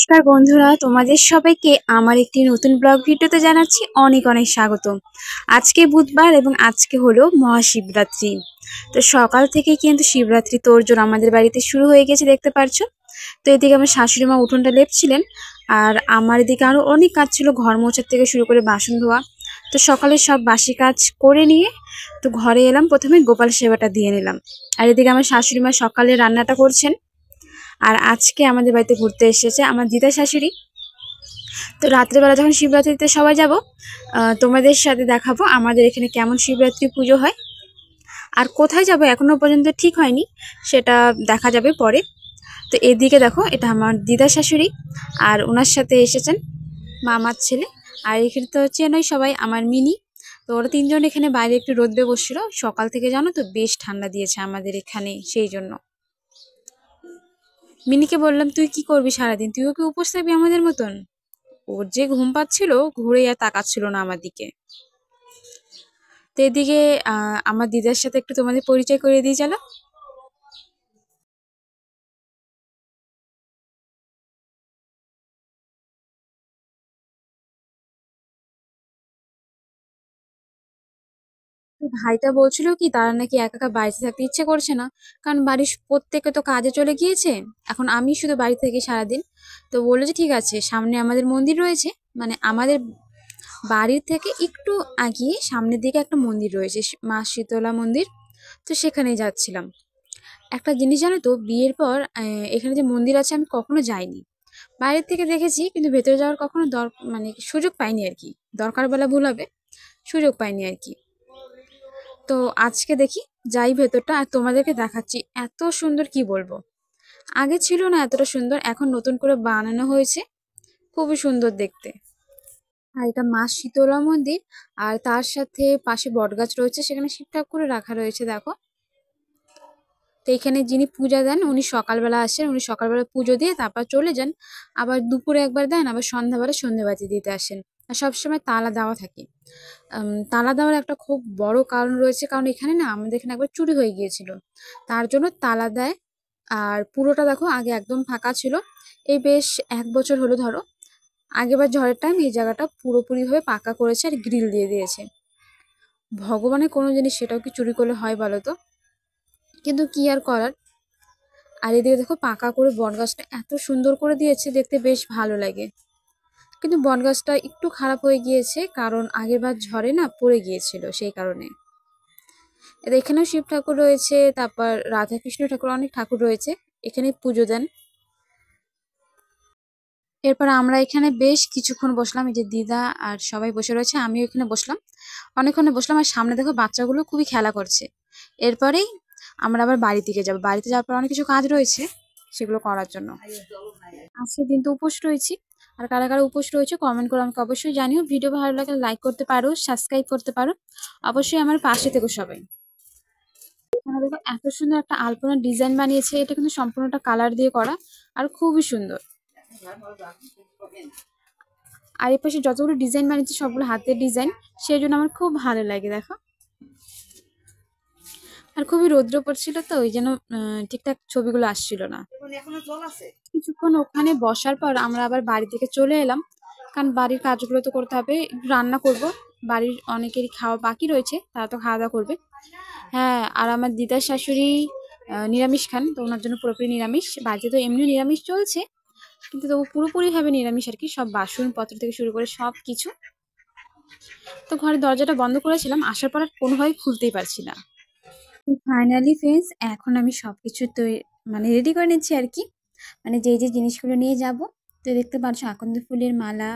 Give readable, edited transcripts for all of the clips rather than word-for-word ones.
নমস্কার বন্ধুরা, তোমাদের সবাইকে আমার একটি নতুন ব্লগ ভিডিওতে জানাচ্ছি অনেক অনেক স্বাগত। আজকে বুধবার এবং আজকে হলো মহাশিবরাত্রি। তো সকাল থেকে কিন্তু শিবরাত্রি তোড়জোড় আমাদের বাড়িতে শুরু হয়ে গেছে, দেখতে পারছো। তো এদিকে আমার শাশুড়ি মা উঠোনটা লেপছিলেন, আর আমার এদিকে আরও অনেক কাজ ছিল, ঘর মোছার থেকে শুরু করে বাসন ধোয়া। তো সকালে সব বাসি কাজ করে নিয়ে তো ঘরে এলাম, প্রথমে গোপাল সেবাটা দিয়ে নিলাম। আর এদিকে আমার শাশুড়ি মা সকালে রান্নাটা করছেন। আর আজকে আমাদের বাড়িতে ঘুরতে এসেছে আমার দিদা শাশুড়ি। তো রাত্রেবেলা যখন শিবরাত্রিতে সবাই যাব, তোমাদের সাথে দেখাবো আমাদের এখানে কেমন শিবরাত্রি পুজো হয়। আর কোথায় যাব এখনো পর্যন্ত ঠিক হয়নি, সেটা দেখা যাবে পরে। তো এদিকে দেখো, এটা আমার দিদা শাশুড়ি, আর ওনার সাথে এসেছেন মামার ছেলে। আর এখানে তো চেনই সবাই আমার মিনি। তো ওরা তিনজন এখানে বাইরে একটু রোদ্রে বসছিল সকাল থেকে, জানো তো বেশ ঠান্ডা দিয়েছে আমাদের এখানে, সেই জন্য মিনিকে বললাম, তুই কি করবি সারাদিন, তুইও কি উপোস থাকবি আমাদের মতন? ওর যে ঘুম পাচ্ছিল, ঘুরে আর তাকাচ্ছিল না আমার দিকে। তো এদিকে আমার দিদার সাথে একটু তোমাদের পরিচয় করিয়ে দিই, চলো। তো ভাইটা বলছিল কি, তারা নাকি একা একা বাড়িতে থাকতে ইচ্ছে করছে না, কারণ বাড়ির প্রত্যেকে তো কাজে চলে গিয়েছে, এখন আমি শুধু বাড়ি থেকে সারাদিন। তো বললো যে ঠিক আছে, সামনে আমাদের মন্দির রয়েছে, মানে আমাদের বাড়ির থেকে একটু আগিয়ে সামনের দিকে একটা মন্দির রয়েছে, মা শীতলা মন্দির। তো সেখানেই যাচ্ছিলাম। একটা জিনিস জানো তো, বিয়ের পর এখানে যে মন্দির আছে আমি কখনো যাইনি, বাইরের থেকে দেখেছি, কিন্তু ভেতরে যাওয়ার কখনো মানে সুযোগ পাইনি আর কি। দরকার বলা ভুল হবে, সুযোগ পাইনি আর কি। তো আজকে দেখি, যাই ভেতরটা আর তোমাদেরকে দেখাচ্ছি। এত সুন্দর, কি বলবো, আগে ছিল না এতটা সুন্দর, এখন নতুন করে বানানো হয়েছে, খুবই সুন্দর দেখতে। আর এটা মা শীতলা মন্দির, আর তার সাথে পাশে বটগাছ রয়েছে, সেখানে শিব ঠাকুর রাখা রয়েছে, দেখো। তো এখানে যিনি পূজা দেন উনি সকালবেলা আসেন, উনি সকালবেলা পুজো দিয়ে তারপর চলে যান। আবার দুপুরে একবার দেন, আবার সন্ধ্যাবেলা সন্ধ্যেবাতি দিতে আসেন। আর সবসময় তালা দেওয়া থাকে। তালা দেওয়ার একটা খুব বড় কারণ রয়েছে, কারণ এখানে না আমাদের এখানে একবার চুরি হয়ে গিয়েছিল, তার জন্য তালা দেয়। আর পুরোটা দেখো, আগে একদম ফাঁকা ছিল, এই বেশ 1 বছর হলো ধরো। আগেবার ঝড়ের টাইম এই জায়গাটা পুরোপুরিভাবে পাকা করেছে আর গ্রিল দিয়ে দিয়েছে। ভগবানের কোনো জিনিস সেটাও কি চুরি করলে হয় বলো তো, কিন্তু কি আর করার। আর এদিকে দেখো, পাকা করে বটগাছটা এত সুন্দর করে দিয়েছে, দেখতে বেশ ভালো লাগে। কিন্তু বটগাছটা একটু খারাপ হয়ে গিয়েছে, কারণ আগেরবার ঝড়ে না পড়ে গিয়েছিল, সেই কারণে। এখানেও শিব ঠাকুর রয়েছে, তারপর রাধা কৃষ্ণ ঠাকুর, অনেক ঠাকুর রয়েছে, এখানে পুজো দেন। এরপর আমরা এখানে বেশ কিছুক্ষণ বসলাম, এই যে দিদা আর সবাই বসে রয়েছে, আমিও এখানে বসলাম, অনেকক্ষণে বসলাম। আর সামনে দেখো বাচ্চাগুলো খুবই খেলা করছে। এরপরেই আমরা আবার বাড়ি থেকে যাবো, বাড়িতে যাওয়ার পর অনেক কিছু কাজ রয়েছে, সেগুলো করার জন্য। আজকের দিন তো উপোস রয়েছি। আর কারা কারা উপোস রয়েছে কমেন্ট করে আমাকে অবশ্যই জানিও। ভিডিও ভালো লাগলে লাইক করতে পারো, সাবস্ক্রাইব করতে পারো, অবশ্যই আমার পাশে থেকো সবাই। এখানে দেখো এত সুন্দর একটা আলপনা ডিজাইন বানিয়েছে, এটা কিন্তু সম্পূর্ণটা কালার দিয়ে করা, আর খুবই সুন্দর। আর এই পাশে যতগুলো ডিজাইন বানিয়েছে সবগুলো হাতের ডিজাইন, সেই জন্য আমার খুব ভালো লাগে, দেখো। আর খুবই রৌদ্র পড়ছিল, তো ওই জন্য ঠিকঠাক ছবিগুলো আসছিল না। কিছুক্ষণ ওখানে বসার পর আমরা আবার বাড়ি থেকে চলে এলাম, কারণ বাড়ির কাজগুলো তো করতে হবে, একটু রান্না করব। বাড়ির অনেকেরই খাওয়া বাকি রয়েছে, তারা তো খাওয়া দাওয়া করবে। হ্যাঁ, আর আমার দিদার শাশুড়ি নিরামিষ খান, তো ওনার জন্য পুরোপুরি নিরামিষ। বাড়িতে তো এমনিও নিরামিষ চলছে, কিন্তু তবু পুরোপুরিভাবে নিরামিষ আর কি, সব বাসনপত্র থেকে শুরু করে সব কিছু। তো ঘরের দরজাটা বন্ধ করেছিলাম, আসার পর আর কোনোভাবেই খুলতেই পারছি না। ফাইনালি ফ্রেন্ডস, এখন আমি সবকিছু মানে রেডি করে নিচ্ছি আর কি, মানে যে যে জিনিসগুলো নিয়ে যাব। তো দেখতে পাচ্ছ আকন্দ ফুলের মালা,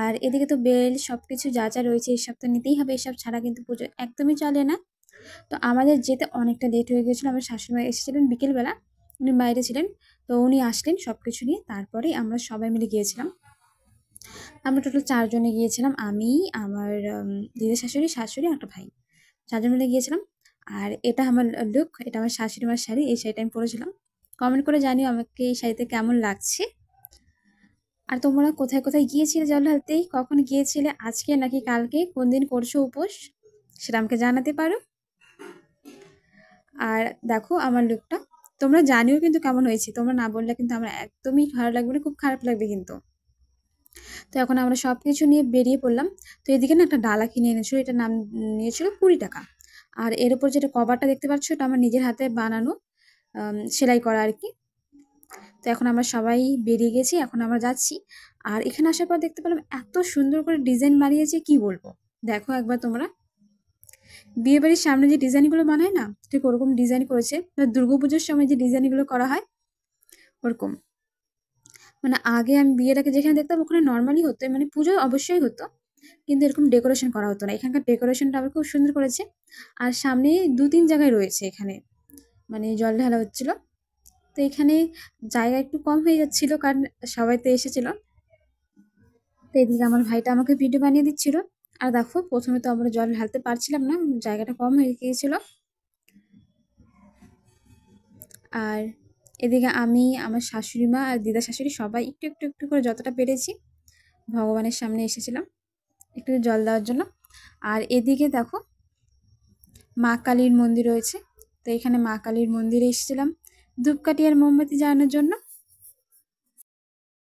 আর এদিকে তো বেল, সবকিছু যা যা রয়েছে এসব তো নিতেই হবে, এসব ছাড়া কিন্তু পুজো একদমই চলে না। তো আমাদের যেতে অনেকটা লেট হয়ে গেছিলো, আমার শাশুড়ি মা এসেছিলেন বিকেলবেলা, উনি বাইরে ছিলেন। তো উনি আসলেন সব কিছু নিয়ে, তারপরে আমরা সবাই মিলে গিয়েছিলাম। আমরা টোটাল 4 জনে গিয়েছিলাম, আমি, আমার দিদি শাশুড়ি, শাশুড়ি, একটা ভাই, 4 জন মিলে গিয়েছিলাম। আর এটা আমার লুক, এটা আমার শাশুড়ি মার শাড়ি, এই শাড়িটা আমি পরেছিলাম। কমেন্ট করে জানিও আমাকে এই শাড়িতে কেমন লাগছে। আর তোমরা কোথায় কোথায় গিয়েছিলে জল ঢালতে, কখন গিয়েছিলে, আজকে নাকি কালকে, কোন দিন করছো উপোস, সেটা আমাকে জানাতে পারো। আর দেখো আমার লুকটা, তোমরা জানিও কিন্তু কেমন হয়েছে, তোমরা না বললে কিন্তু আমার একদমই ভালো লাগবে না, খুব খারাপ লাগবে কিন্তু। তো এখন আমরা সব কিছু নিয়ে বেরিয়ে পড়লাম। তো এদিকে না একটা ডালা কিনে এনেছিল, এটার নাম নিয়েছিল 20 টাকা। আর এর উপর যেটা কভারটা দেখতে পাচ্ছ, এটা আমার নিজের হাতে বানানো, সেলাই করা আর কি। তো এখন আমরা সবাই বেরিয়ে গেছি, এখন আমরা যাচ্ছি। আর এখানে আসার পর দেখতে পেলাম এত সুন্দর করে ডিজাইন বানিয়েছে, কি বলবো। দেখো একবার তোমরা, বিয়ে বাড়ির সামনে যে ডিজাইনগুলো বানায় না, ঠিক ওরকম ডিজাইন করেছে। দুর্গাপুজোর সময় যে ডিজাইনগুলো করা হয় ওরকম। মানে আগে আমি বিয়ের আগে যেখানে দেখতাম ওখানে নর্মালি হতো, মানে পুজো অবশ্যই হতো, কিন্তু এরকম ডেকোরেশন করা হতো না। এখানকার ডেকোরেশনটা আবার খুব সুন্দর করেছে। আর সামনে 2-3 জায়গায় রয়েছে এখানে, মানে জল ঢালা হচ্ছিল। তো এখানে জায়গা একটু কম হয়ে যাচ্ছিল, কারণ সবাই তো এসেছিল। তো এদিকে আমার ভাইটা আমাকে ভিডিও বানিয়ে দিচ্ছিল। আর দেখো, প্রথমে তো আমরা জল ঢালতে পারছিলাম না, জায়গাটা কম হয়ে গিয়েছিল। আর এদিকে আমি, আমার শাশুড়ি মা আর দিদা শাশুড়ি সবাই একটু একটু একটু করে যতটা পেরেছি ভগবানের সামনে এসেছিলাম একটু জল দেওয়ার জন্য। আর এদিকে দেখো, মা কালীর মন্দির রয়েছে। তো এখানে মা কালীর মন্দিরে এসেছিলাম ধূপকাঠি আর মোমবাতি জ্বালানোর জন্য।